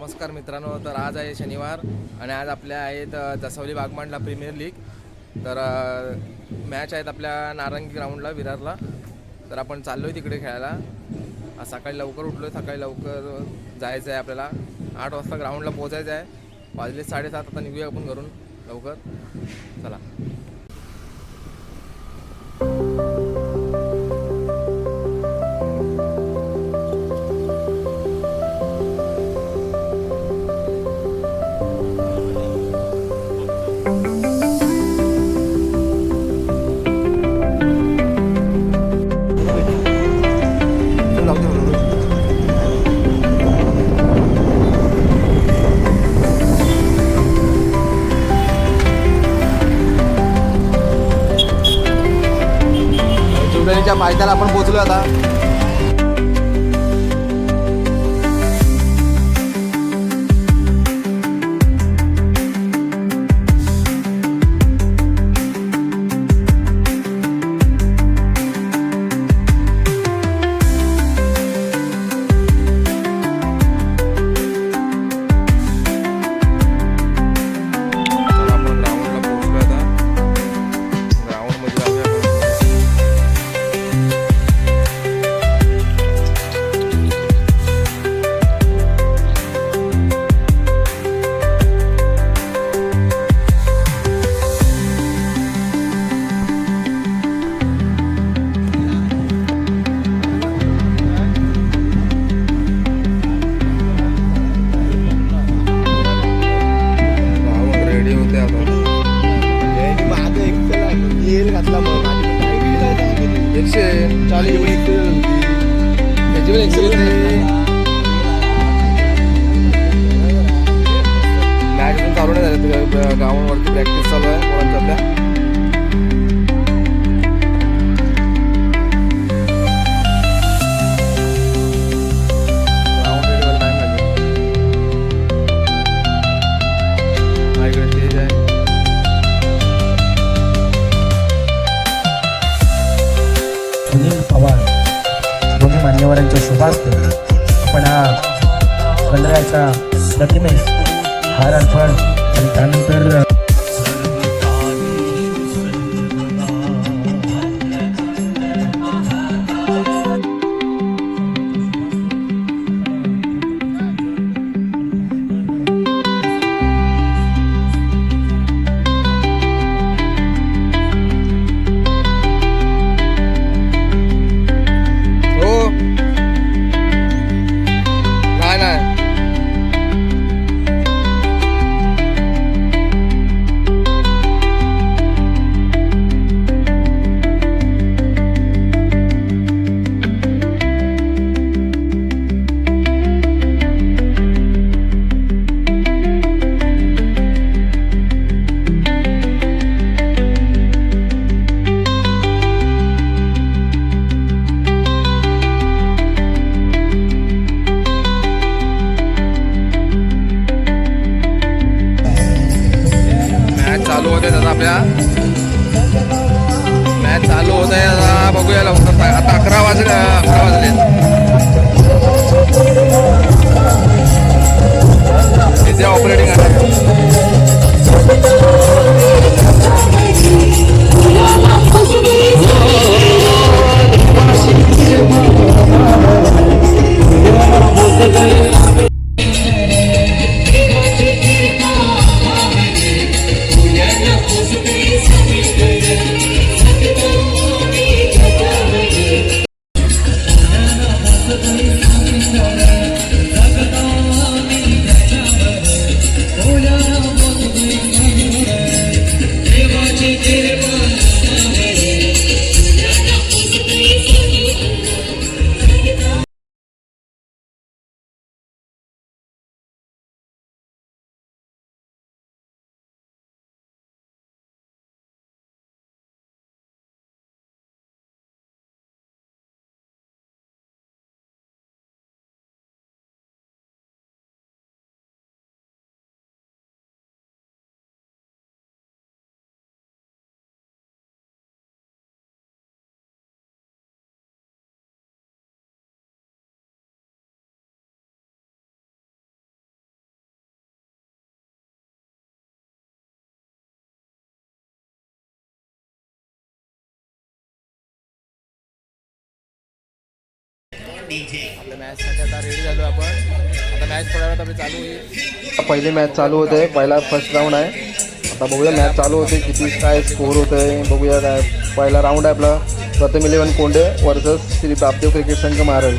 नमस्कार मित्रांनो. तर आज आहे शनिवार आणि आज आपल्या आहेत जसवली बागमांडला प्रीमियर लीग. तर मॅच आहेत आपल्या नारंगी ग्राउंडला विरारला. तर आपण चाललो आहे तिकडे खेळायला. आज सकाळी लवकर उठलो आहे. सकाळी लवकर जायचं आहे आपल्याला. 8 वाजता ग्राउंडला पोचायचं आहे. वाजले 7:30. आता निघूया आपण घरून लवकर. चला. पायथ्याला आपण पोहोचलो आता. मॅच पण चालू नाही झालं. ग्राउंडवरती प्रॅक्टिस चालू आहे पोरांच्या आपल्या. ग्राउंड रेडीवर टाइम लागेल. इकडे स्टेज आहे. सुनील पवार दोन्ही मान्यवरांच्या शुभार्थ आपण हा गणरायाचा प्रतिमेस हार अर्पण आणि त्यानंतर मॅच चालू होत आहे आता. बघूया लवकर. आता 11 वाजले. इथे ऑपरेटिंग आहे. आपल्या मॅचसाठी आता रेडी झालो आपण. आता मॅच थोड्या वेळात आपली चालू होईल. पहिली मॅच चालू होते, पहिला फर्स्ट राऊंड आहे. आता बघूया मॅच चालू होते, किती काय स्कोर होत आहे बघूया. काय पहिला राऊंड आहे आपला. प्रथम 11 Conde versus Shri Bapdev cricket संघ मारल.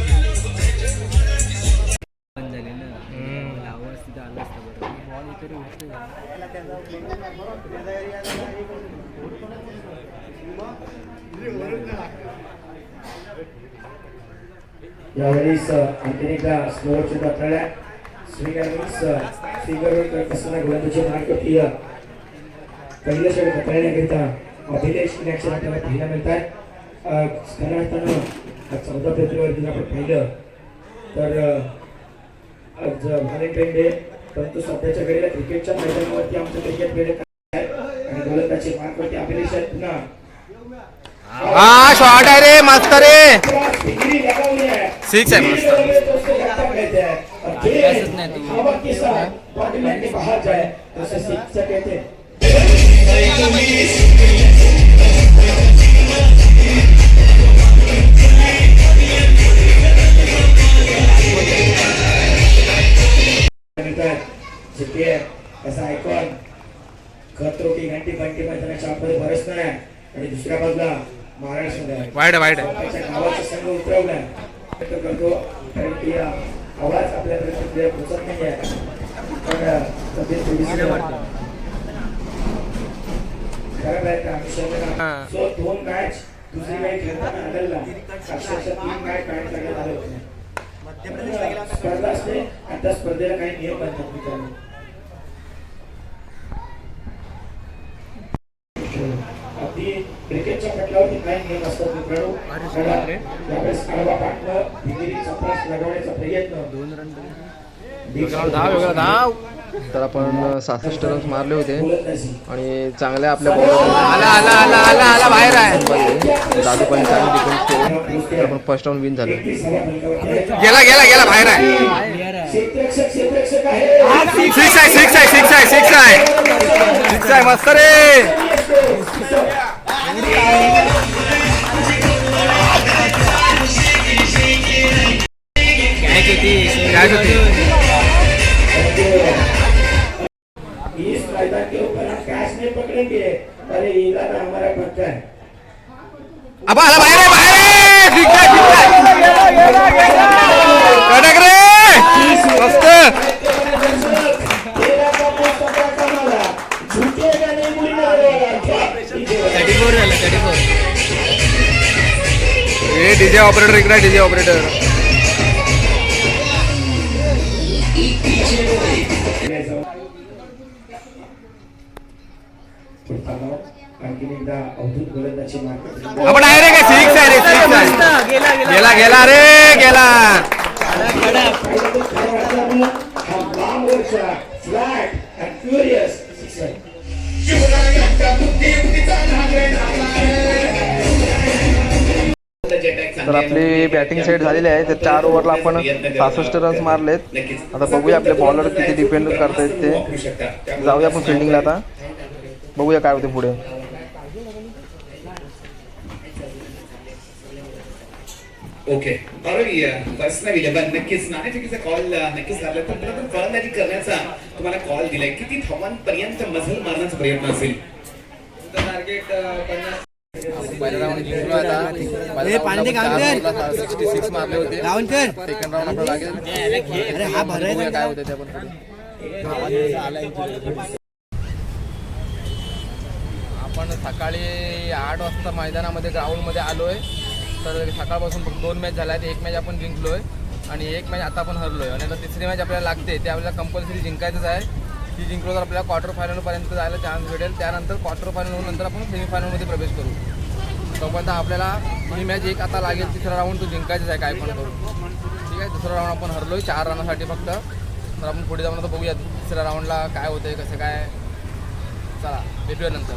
यावेळेस आणखी एकदा स्लोअरच्या दाखवल्या स्वीकारवर कसला गोलंदाजी मार्ग प्रिय पहिल्या षटक हाताळण्याकरिता अभिलेख इलेक्शन आपल्याला पाहायला मिळत आहे. खऱ्या अर्थानं 14 फेब्रुवारी आपण पाहिलं तर आज व्हॅलेंटाईन डे, परंतु सध्याच्या घडीला क्रिकेटच्या मैदानावरती आमचं क्रिकेट वेळ आहे आणि गोलंदाजी मार्गवरती अभिलेख आहेत. पुन्हा हा शॉट आहे रे, मस्त रे. सिक्स आहे, मस्त. असा आयकॉन खतरो की घंटी घंटी मैदानाच्या आतमध्ये बरसणार आहे आणि दुसऱ्या बाजूला महाराष्ट्र वाईट आहे. गावाचा संघ उतरवलाय करतो कारण की आवाज आपल्यापर्यंत पोहोचत नाही आहे. पण दोन मॅच दुसरी मॅच खेळताना आढळला अक्षरशः 3 मॅच बॅट करण्यात आले होते. स्पर्धा असते आणि त्या स्पर्धेला काही नियम बनतात मित्रांनो. अगदी क्रिकेटच्या पटलावरती काही नियम असतात मित्रांनो. यावेळेस आडवा पाठनं भिंगरी चपरास लगवण्याचा प्रयत्न 2 रन धाव. तर आपण 66 रन्स मारले होते आणि चांगल्या आपल्या बॉलर आला बाहेर आहे. दादू पण चांगली डिफेन्स केली तर आपण फर्स्ट राऊंड विन झालो. गेला बाहेर आहे. क्षेत्ररक्षक आहे. सिक्स आहे मस्त रे. कॅच होती. इस मैदान के ऊपर हम कैच नहीं पकड़ेंगे. अरे इरादा हमारा पक्का है. अब आला बाहेर आहे. कडक रे, मस्त. झुकेगा नहीं, मुड़ना रहेगा. 34 झालं. 34 हे डीजे ऑपरेटर इकडे. डीजे ऑपरेटर आणखी एकदा अवधूत गोलंदाजी मार्ग आपण आहे रे. काय सिक्स आहे रे. गेला रे. गेला. तर आपली बॅटिंग साईड झालेली आहे. तर 4 ओव्हरला आपण 66 रन्स मारलेत. आता बघूया आपले बॉलर किती डिपेंड करतायत ते. जाऊया आपण फिल्डिंगला आता, बघूया काय होते पुढे. ओके बरं, प्रश्न विलंबन नक्कीच नाणेफेकीचा कॉल नक्कीच झाला. तर फलंदाजी करण्याचा तुम्हाला कॉल दिलाय. किती धावांपर्यंत मजल मारण्याचा प्रयत्न असेल? टार्गेट 50. पहिला राऊंड जिंकलो आता. 66 मारले होते. सेकंड राऊंड आपला लागेल. काय होते ते आपण सकाळी 8 वाजता मैदानामध्ये ग्राउंडमध्ये आलोय. तर सकाळपासून 2 मॅच झाल्या आहेत. 1 मॅच आपण जिंकलोय आणि 1 मॅच आता आपण हरलोय आणि आता तिसरी मॅच आपल्याला लागते. ते आपल्याला कंपल्सरी जिंकायचंच आहे. ती जिंकलो तर आपल्याला क्वार्टर फायनलपर्यंत जायला चान्स भेटेल. त्यानंतर क्वार्टर फायनल नंतर आपण सेमीफायनलमध्ये प्रवेश करू. तोपर्यंत आपल्याला ही मॅच एक आता लागेल. तिसरा राऊंड तो जिंकायचाच आहे काय पण करू. ठीक आहे. दुसरा राऊंड आपण हरलोय 4 रनासाठी फक्त. तर आपण पुढे जाऊन आता बघूया तिसऱ्या राऊंडला काय होतंय कसं काय. चला भेटूया नंतर.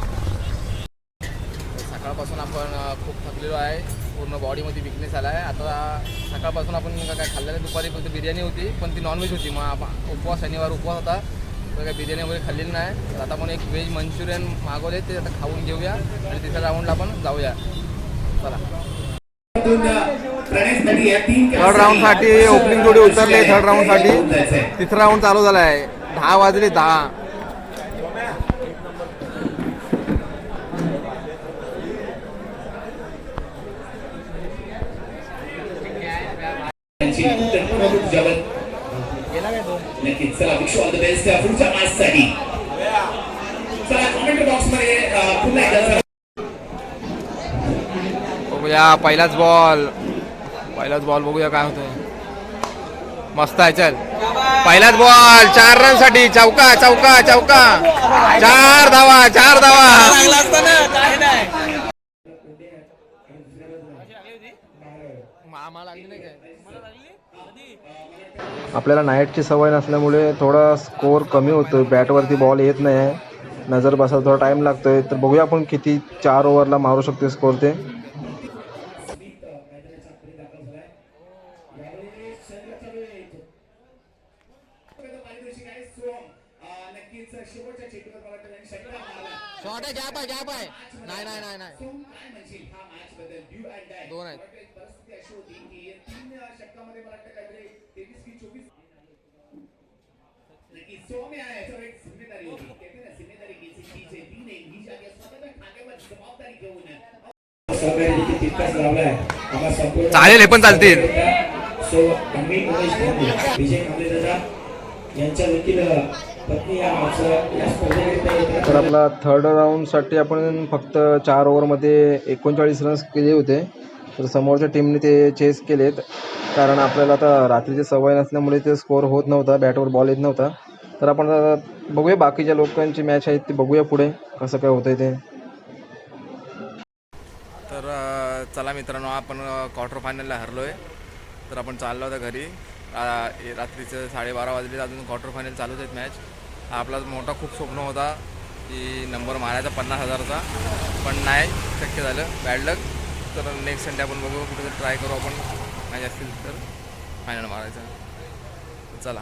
सकाळपासून आपण खूप थकलेलो आहे. पूर्ण बॉडीमध्ये विकनेस आला आहे. आता सकाळपासून आपण काय खाल्लेलं आहे. दुपारी फक्त बिर्याणी होती पण ती नॉनव्हेज होती. मग उपवास शनिवार उपवास होता तर काही बिर्याणी वगैरे खाल्लेली नाही. तर आता आपण एक व्हेज मंचुरियन मागवले ते आता खाऊन घेऊया आणि तिसऱ्या राऊंडला आपण जाऊया. चला. माध्यमातून प्रणयसाठी या 3 थर्ड राऊंडसाठी ओपनिंग जोडी उतरले. थर्ड राऊंडसाठी तिसरा राऊंड चालू झाला आहे. 10 वाजले 10. नक्कीच. चला विश ऑल द बेस्ट पुढच्या मॅचसाठी. चला कमेंट बॉक्स मध्ये पुन्हा एकदा बघूया पहिलाच बॉल बघूया काय होतंय. मस्त आहे. चल पहिलाच बॉल 4 रनसाठी. चौका 4 धावा. आपल्याला नाईटची सवय नसल्यामुळे थोडा स्कोअर कमी होतो. बॅटवरती बॉल येत नाही आहे. नजर बसायला थोडा टाईम लागतोय. तर बघूया आपण किती 4 ओव्हरला मारू शकतो स्कोअर ते. नक्कीच शेवटच्या चेंडूवर मला वाटतं त्यांनी षटकार मारला. शॉट आहे. गॅप आहे. नाही काय म्हणशील हा मॅच बद्दल डू अँड डाय? 2 आहेत. परिस्थिती अशी होती की 3 षटकामध्ये मला वाटतं काहीतरी 23 की 24 नक्की सौम्य आहे. याच्यावर एक जिम्मेदारी होती. कहते ना जिम्मेदारी घ्यायची चीज आहे. ती नाही ही जागे स्वतःच्या खांद्यावर जबाबदारी घेऊन सहकारी देखील तितकाच लावलाय. आम्हा संपूर्ण चालेल, हे पण चालतील. सो आम्ही उमेश कांबळे, विजय कांबळे दादा यांच्या देखील पत्नी या स्पर्धेमध्ये. तर आपला थर्ड राऊंडसाठी आपण फक्त 4 ओव्हरमध्ये 39 रन्स केले होते. तर समोरच्या टीमने ते चेस केलेत, कारण आपल्याला आता रात्रीची सवय नसल्यामुळे ते स्कोअर होत नव्हता. बॅटवर बॉल येत नव्हता. तर आपण आता बघूया बाकीच्या लोकांची मॅच आहेत ते बघूया पुढे कसं काय होतंय ते. तर चला मित्रांनो, आपण क्वार्टर फायनलला हरलो आहे. तर आपण चाललो होता घरी. रात्रीचं 12:30 वाजले. अजून क्वार्टर फायनल चालूच आहेत मॅच. हा आपला मोठा खूप स्वप्न होता की नंबर मारायचा 50,000चा, पण नाही शक्य झालं. बॅड लक. तर नेक्स्ट संडे आपण बघू, कुठेतरी ट्राय करू आपण मॅच असतील तर फायनल मारायचं. चला.